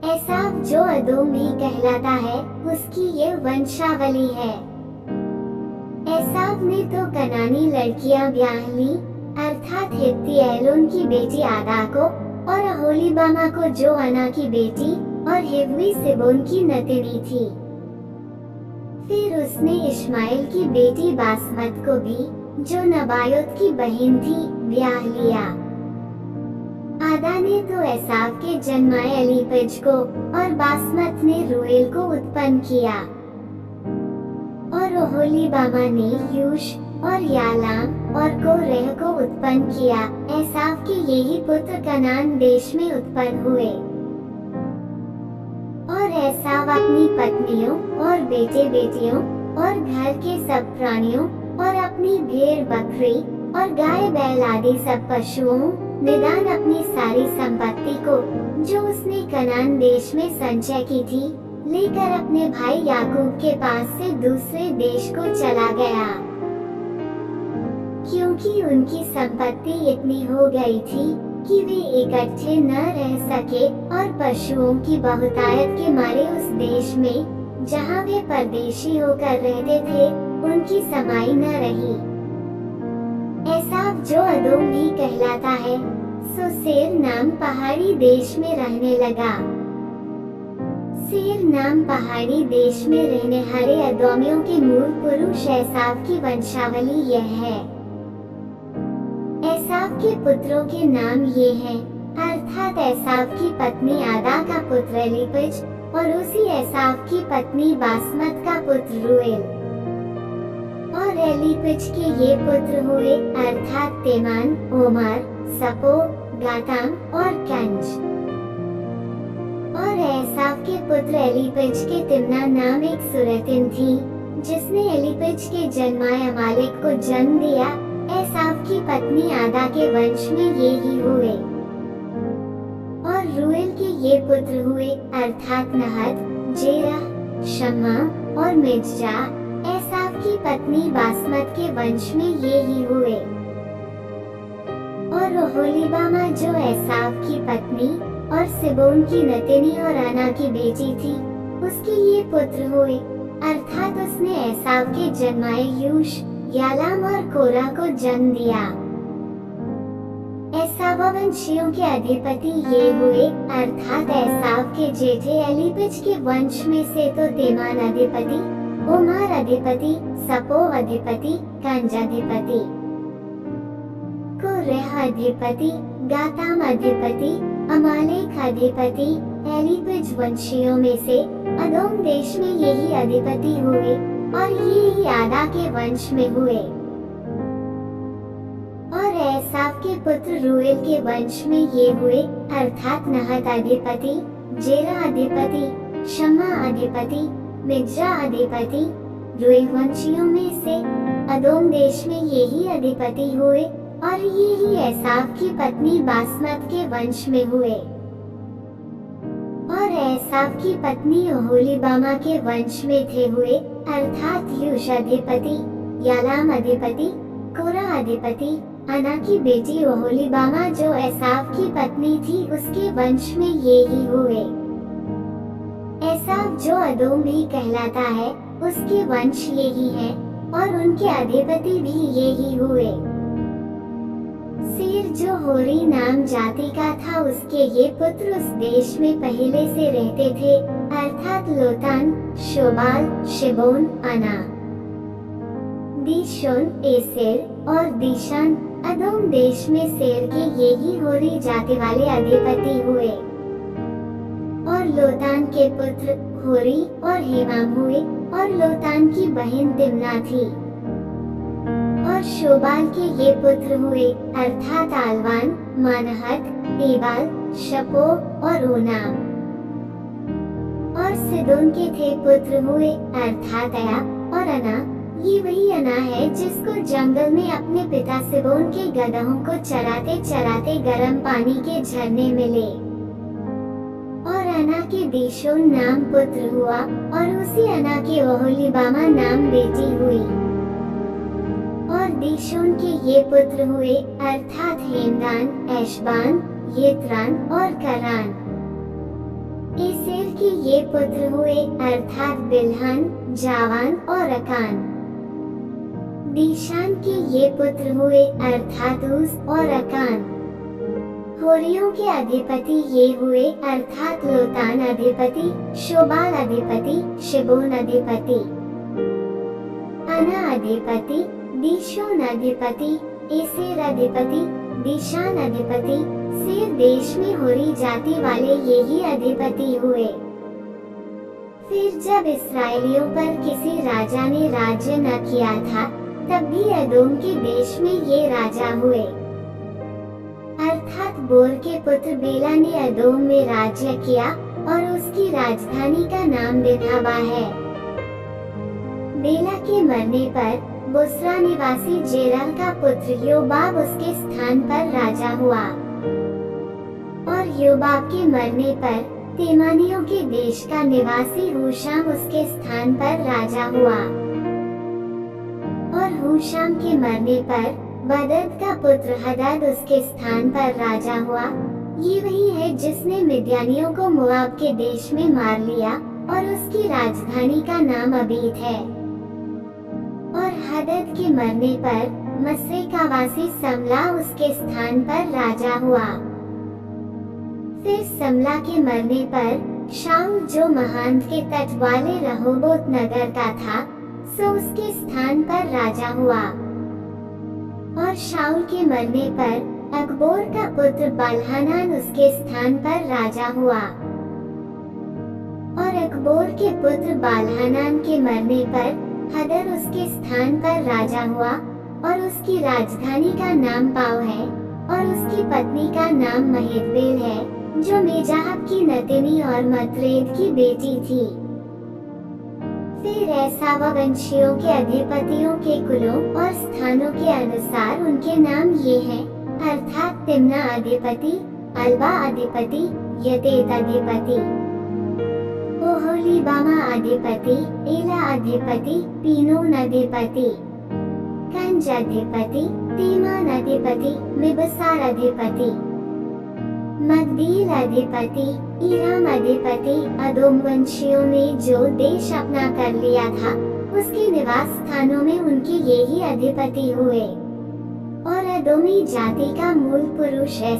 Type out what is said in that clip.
एसाव जो अदोम भी कहलाता है, उसकी ये वंशावली है। एसाव ने तो कनानी लड़कियां ब्याह ली, अर्थात हित्ती एलोन की बेटी आदा को और अहोलीबामा को जो अना की बेटी और हिव्वी सिबोन की नतिनी थी। फिर उसने इश्माएल की बेटी बासमत को भी, जो नबायोत की बहन थी, ब्याह लिया। आदा ने तो एसाव के जन्माए एलीपज को और बासमत ने रूएल को उत्पन्न किया। और ओहोलीबामा ने यूश और यालाम और कोरेह को उत्पन्न किया। एसाव के यही पुत्र कनान देश में उत्पन्न हुए। और एसाव अपनी पत्नियों और बेटे बेटियों और घर के सब प्राणियों और अपनी भेड़ बकरी और गाय बैल आदि सब पशुओं, निदान अपनी सारी संपत्ति को जो उसने कनान देश में संचय की थी, लेकर अपने भाई याकूब के पास से दूसरे देश को चला गया। क्योंकि उनकी संपत्ति इतनी हो गई थी कि वे इकट्ठे न रह सके और पशुओं की बहुतायत के मारे उस देश में जहाँ वे परदेशी होकर रहते थे, उनकी समाई न रही। एसाव जो अदोम भी कहलाता है, सो सेर नाम पहाड़ी देश में रहने लगा। सेर नाम पहाड़ी देश में रहने हारे अदोमियों के मूल पुरुष एसाव की वंशावली यह है। एसाव के पुत्रों के नाम ये हैं, अर्थात एसाव की पत्नी आदा का पुत्र एलीपज और उसी एसाव की पत्नी बासमत का पुत्र रूएल। और एलीपज के ये पुत्र हुए, अर्थात तेमान, ओमार, सपो, गाताम और कंज। और एसाव के पुत्र एलीपज के तिम्ना नाम एक सुरतिन थी, जिसने एलीपज के जन्माए अमालेक को जन्म दिया। एसाव की पत्नी आदा के वंश में ये ही हुए। और रूएल के ये पुत्र हुए, अर्थात नहत, जेरह, शम्मा और मिज्जा। एसाव की पत्नी बासमत के वंश में ये ही हुए। और ओहोलीबामा जो एसाव की पत्नी और सिबोन की नतिनी और अना की बेटी थी, उसके ये पुत्र हुए, अर्थात उसने एसाव के जन्माए यूश, यालाम और कोरा को जन्म दिया। एसाव वंशियों के अधिपति ये हुए, अर्थात एसाव के जेठे एलीपज के वंश में से तो तेमान अधिपति, ओमार अधिपति, सपो अधिपति, कंज अधिपति, कोरेह अधिपति, गाताम अधिपति, अमालेक अधिपति। एलीपज वंशियों में से अदोम देश में यही अधिपति हुए और ये ही आदा के वंश में हुए। और एसाव के पुत्र रूएल के वंश में ये हुए, अर्थात नहत अधिपति, जेरह अधिपति, शम्मा अधिपति, मिज्जा अधिपति। रूएल वंशियों में से अदोम देश में यही अधिपति हुए और ये ही एसाव की पत्नी बासमत के वंश में हुए। और एसाव की पत्नी ओहोलीबामा के वंश में थे हुए, अर्थात यूश अधिपति, यालाम अधिपति, कोरा अधिपति। अना की बेटी ओहोलीबामा जो एसाव की पत्नी थी, उसके वंश में ये ही हुए। एसाव जो अदोम भी कहलाता है, उसके वंश ये ही है और उनके अधिपति भी ये ही हुए। सेर जो होरी नाम जाति का था, उसके ये पुत्र उस देश में पहले से रहते थे, अर्थात लोतान, शोबाल, शिबोन, अना, दीशोन, एसेर और दीशान। अदोम देश में सेर के ये ही होरी जाति वाले अधिपति हुए। और लोतान के पुत्र होरी और हेमाम हुए और लोतान की बहन तिम्ना थी। और शोबाल के ये पुत्र हुए, अर्थात आलवान, मानहत, एबाल, शपो और ओनाम। और सिदोन के थे पुत्र हुए, अर्थात अया और अना। ये वही अना है जिसको जंगल में अपने पिता सिबोन के गदहों को चराते चराते गर्म पानी के झरने मिले। और अना के दीशोन नाम पुत्र हुआ और उसी अना के ओहोलीबामा नाम बेटी हुई। और दीशोन के ये पुत्र हुए, अर्थात हेमदान, एशबान, येत्रान और करान। एसेर के ये पुत्र हुए अर्थात बिल्हान, जावान और अकान। दीशान के ये पुत्र हुए अर्थात उज और अकान। होरियों के अधिपति ये हुए अर्थात लोतान अधिपति, शोबाल अधिपति, शिबोन अधिपति, अना अधिपति, दीशोन अधिपति, एसेर अधिपति, दीशान अधिपति। सेर देश में होरी जाति वाले ये ही अधिपति हुए। फिर जब इस्राएलियों पर किसी राजा ने राज्य न किया था, तब भी एदोम के देश में ये राजा हुए। अर्थात बोर के पुत्र बेला ने एदोम में राज्य किया और उसकी राजधानी का नाम दिन्हाबा है। बेला के मरने पर बुसरा निवासी जेरह का पुत्र योबाब उसके स्थान पर राजा हुआ। और योबाब के मरने पर तेमानियों के देश का निवासी हूशाम उसके स्थान पर राजा हुआ। और हूशाम के मरने पर बदद का पुत्र हदद उसके स्थान पर राजा हुआ। ये वही है जिसने मिद्यानियों को मोआब के देश में मार लिया और उसकी राजधानी का नाम अबीद है। और हदद के मरने पर मस्रे का वासी समला उसके स्थान पर राजा हुआ। फिर समला के मरने पर शाऊल जो महान के तट वाले रहोबोत नगर का था, सो उसके स्थान पर राजा हुआ। और शाऊल के मरने पर अकबोर का पुत्र बालहानान उसके स्थान पर राजा हुआ। और अकबोर के पुत्र बालहानान के मरने पर हदर उसके स्थान पर राजा हुआ और उसकी राजधानी का नाम पाव है और उसकी पत्नी का नाम महेदबेल है, जो मेजाहब की नतिनी और मतरेद की बेटी थी। फिर एसाव वंशियों के अधिपतियों के कुलों और स्थानों के अनुसार उनके नाम ये हैं, अर्थात तिम्ना अधिपति, अल्बा अधिपति, यतेत अधिपति, ओहोलीबामा अधिपति, एला अधिपति, पीनोन अधिपति, कंज अधिपति, तीमान अधिपति, मिबसार अधिपति, मगदील अधिपति, ईराम अधिपति। अदोम वंशियों ने जो देश अपना कर लिया था, उसके निवास स्थानों में उनके ये ही अधिपति हुए। और अदोमी जाति का मूल पुरुष है